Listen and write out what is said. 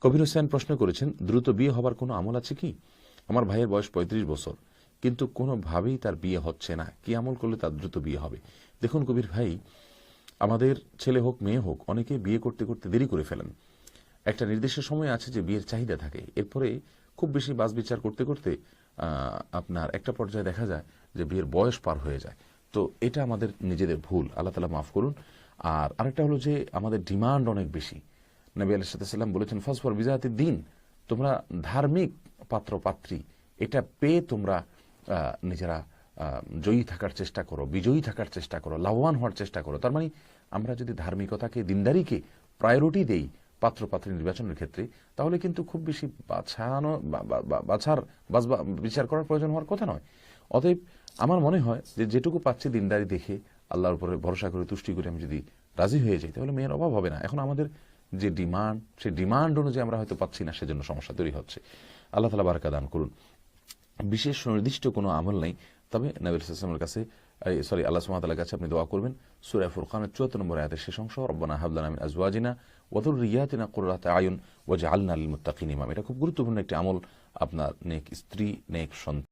কবির হোসেন প্রশ্ন করেছেন, দ্রুত বিয়ে হবার কোনো আমল আছে কি? আমার ভাইয়ের বয়স ৩৫ বছর, কিন্তু কোনোভাবেই তার বিয়ে হচ্ছে না। কি আমল করলে তার দ্রুত বিয়ে হবে? দেখুন কবির ভাই, আমাদের ছেলে হোক মেয়ে হোক, অনেকে বিয়ে করতে করতে দেরি করে ফেলেন। একটা নির্দিষ্ট সময় আছে যে বিয়ের চাহিদা থাকে, এরপরে খুব বেশি বাছ বিচার করতে করতে আপনার একটা পর্যায়ে দেখা যায় যে বিয়ের বয়স পার হয়ে যায়। তো এটা আমাদের নিজেদের ভুল, আল্লাহ তাআলা মাফ করুন। আর আরেকটা হলো যে আমাদের ডিমান্ড অনেক বেশি। নবী আলাইহিস সালাম বলেছেন, ফাসফর বিজাতি দিন, তোমরা ধার্মিক পাত্র পাত্রী এটা পেয়ে তোমরা নিজেরা জয়ী থাকার চেষ্টা করো, বিজয়ী থাকার চেষ্টা করো, লাভবান হওয়ার চেষ্টা করো। তার মানে আমরা যদি ধার্মিকতাকে, দিনদারিকে প্রায়োরিটি দেই পাত্র পাত্রী নির্বাচনের ক্ষেত্রে, তাহলে কিন্তু খুব বেশি বিচার করার প্রয়োজন হওয়ার কথা নয়। অতএব আমার মনে হয় যে যেটুকু পাচ্ছি দিনদারি দেখে, আল্লাহর উপরে ভরসা করে, তুষ্টি করে আমি যদি রাজি হয়ে যাই, তাহলে মেয়ের অভাব হবে না। এখন আমাদের যে ডিমান্ড, সেই ডিমান্ড অনুযায়ী আমরা হয়তো পাচ্ছি না, সেজন্য সমস্যা তৈরি হচ্ছে। আল্লাহ তাআলা বারাকা দান করুন। বিশেষ নির্দিষ্ট কোনো আমল নেই, তবে নবী সাল্লাল্লাহু আলাইহি ওয়াসাল্লামের কাছে, আল্লাহ সুবহানাহু ওয়া তাআলার কাছে আপনি দোয়া করবেন। সূরা ফুরকানের ৭৪ নম্বর আয়াতের শেষ অংশ, রব্বানা হাব লানা মিন আজওয়াজিনা ওয়া যুররিয়াতিনা কুররাতা আয়ুন ওয়াজআলনা লিল মুত্তাকিন ইমামা। এটা খুব গুরুত্বপূর্ণ একটি আমল। আপনার নেক স্ত্রী, নেক সন্তান